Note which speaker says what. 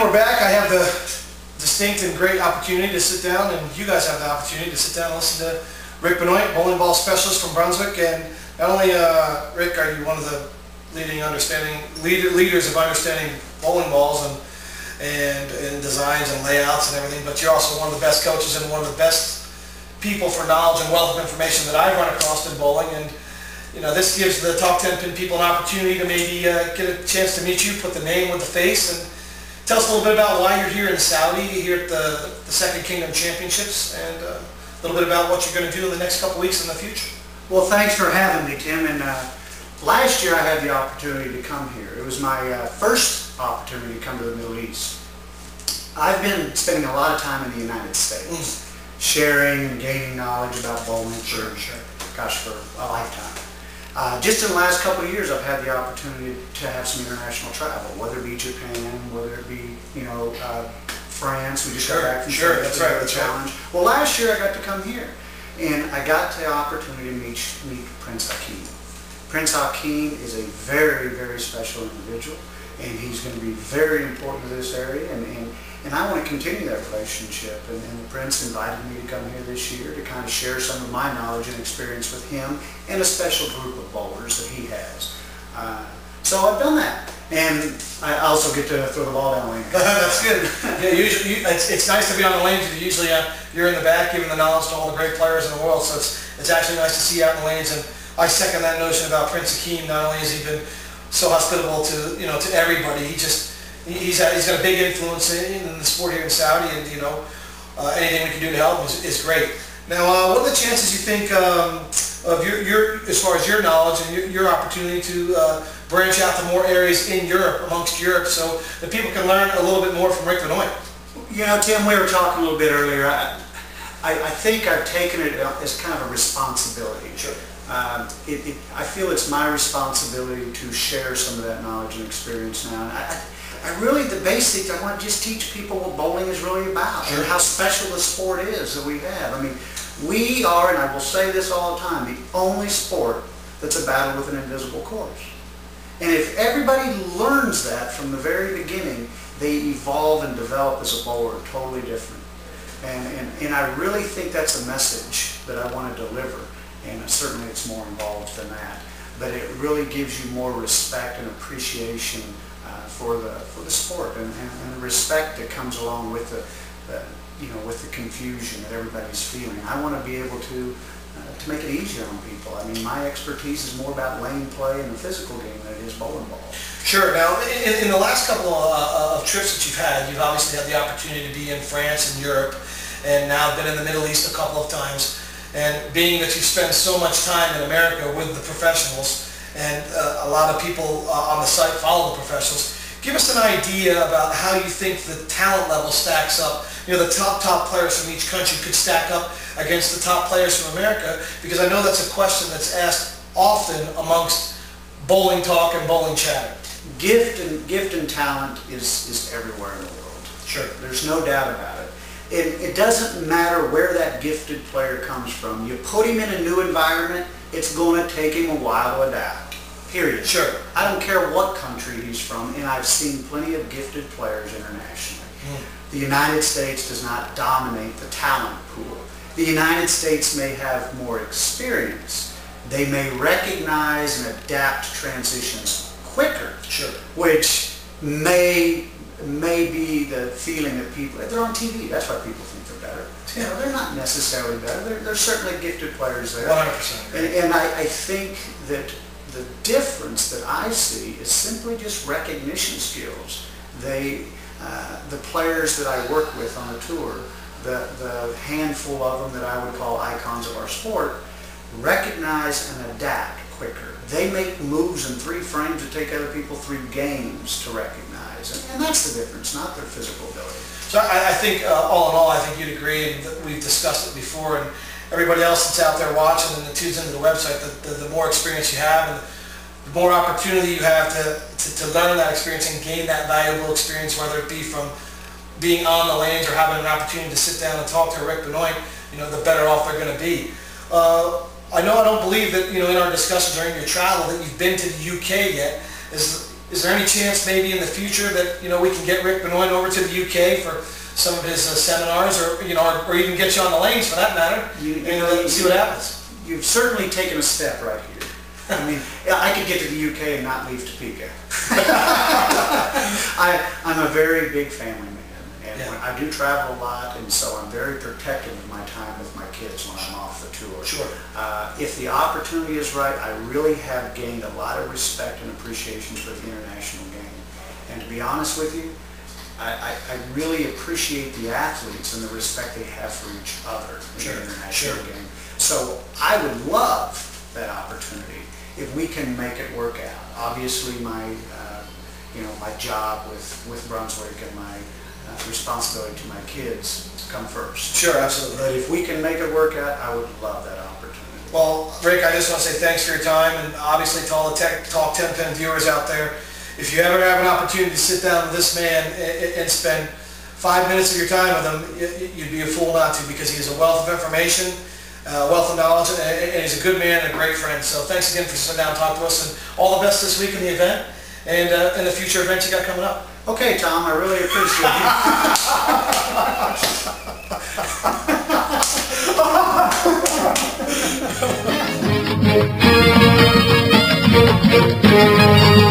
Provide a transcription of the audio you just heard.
Speaker 1: we're back. I have the distinct and great opportunity to sit down, and you guys have the opportunity to sit down and listen to Rick Benoit, bowling ball specialist from Brunswick. And not only, Rick, are you one of the leaders of understanding bowling balls and designs and layouts and everything, but you're also one of the best coaches and one of the best people for knowledge and wealth of information that I've run across in bowling. And you know, this gives the top Tenpin people an opportunity to maybe get a chance to meet you, put the name with the face, and tell us a little bit about why you're here in Saudi, here at the Second Kingdom Championships, and a little bit about what you're going to do in the next couple weeks in the future.
Speaker 2: Well, thanks for having me, Tim. And last year I had the opportunity to come here. It was my first opportunity to come to the Middle East. I've been spending a lot of time in the United States, sharing and gaining knowledge about bowling for a lifetime. Just in the last couple of years, I've had the opportunity to have some international travel, whether it be Japan, whether it be, France. We just got back from
Speaker 1: France. That's
Speaker 2: challenge. Well, last year I got to come here, and I got the opportunity to meet Prince Hakim. Prince Hakim is a very, very special individual, and he's going to be very important to this area, and I want to continue that relationship. And the Prince invited me to come here this year to kind of share some of my knowledge and experience with him and a special group of bowlers that he has. So I've done that, and I also get to throw the ball down lane.
Speaker 1: That's good. Yeah, usually it's nice to be on the lanes. Usually you're in the back giving the knowledge to all the great players in the world. So it's actually nice to see you out in the lanes. And I second that notion about Prince Hakim. Not only has he been so hospitable to everybody, he's got a big influence in the sport here in Saudi, and anything we can do to help him is great. Now, what are the chances you think of your as far as your knowledge and your opportunity to branch out to more areas in Europe, amongst Europe, so that people can learn a little bit more from Rick Benoit?
Speaker 2: You know, Tim, we were talking a little bit earlier. I think I've taken it as kind of a responsibility.
Speaker 1: Sure.
Speaker 2: I feel it's my responsibility to share some of that knowledge and experience now. I really, the basics, I want to just teach people what bowling is really about, and how special the sport is that we have. I mean, we are, and I will say this all the time, the only sport that's a battle with an invisible course. And if everybody learns that from the very beginning, they evolve and develop as a bowler totally different. And I really think that's a message that I want to deliver. And certainly it's more involved than that. But it really gives you more respect and appreciation for the sport, and the respect that comes along with with the confusion that everybody's feeling. I want to be able to make it easier on people. I mean, my expertise is more about lane play and the physical game than it is bowling ball.
Speaker 1: Sure. Now, in the last couple of trips that you've obviously had the opportunity to be in France and Europe, and now been in the Middle East a couple of times. And being that you spend so much time in America with the professionals, and a lot of people on the site follow the professionals, give us an idea about how you think the talent level stacks up. The top players from each country could stack up against the top players from America, because I know that's a question that's asked often amongst bowling talk and bowling chatter.
Speaker 2: Gift and talent is everywhere in the world.
Speaker 1: Sure.
Speaker 2: There's no doubt about it. It doesn't matter where that gifted player comes from. You put him in a new environment, it's going to take him a while to adapt. Period.
Speaker 1: Sure.
Speaker 2: I don't care what country he's from, and I've seen plenty of gifted players internationally. The United States does not dominate the talent pool. The United States may have more experience. They may recognize and adapt transitions quicker.
Speaker 1: Sure.
Speaker 2: Which may be the feeling that people, they're on TV, that's why people think they're better. They're not necessarily better. There's certainly gifted players there.
Speaker 1: 100%.
Speaker 2: And I think that the difference that I see is simply just recognition skills. The players that I work with on the tour, the handful of them that I would call icons of our sport, recognize and adapt quicker. They make moves in 3 frames that take other people 3 games to recognize. And that's the difference, not their physical ability.
Speaker 1: So I think, all in all, I think you'd agree, and we've discussed it before, and everybody else that's out there watching and that tunes into the website, the more experience you have and the more opportunity you have to learn that experience and gain that valuable experience, whether it be from being on the lanes or having an opportunity to sit down and talk to Rick Benoit, the better off they're going to be. I don't believe that, in our discussions during your travel that you've been to the UK yet. is there any chance maybe in the future that, we can get Rick Benoit over to the UK for some of his seminars, or, or even get you on the lanes for that matter, and see what happens?
Speaker 2: You've certainly taken a step right here. I mean, I could get to the UK and not leave Topeka. I'm a very big family man, and I do travel a lot, and so I'm very protective of my time with my kids when I'm off the tour.
Speaker 1: Sure.
Speaker 2: If the opportunity is right, I really have gained a lot of respect and appreciation for the international game. And to be honest with you, I really appreciate the athletes and the respect they have for each other in the international game. So I would love that opportunity if we can make it work out. Obviously, my my job with Brunswick and my responsibility to my kids come first.
Speaker 1: Sure, absolutely.
Speaker 2: But if we can make it work out, I would love that opportunity.
Speaker 1: Well, Rick, I just want to say thanks for your time, and obviously to all the Talk Tenpin viewers out there. If you ever have an opportunity to sit down with this man and spend 5 minutes of your time with him, you'd be a fool not to, because he has a wealth of information, wealth of knowledge, and he's a good man and a great friend. So thanks again for sitting down and talking to us, and all the best this week in the event and in the future events you got coming up.
Speaker 2: Okay, Tom, I really appreciate it.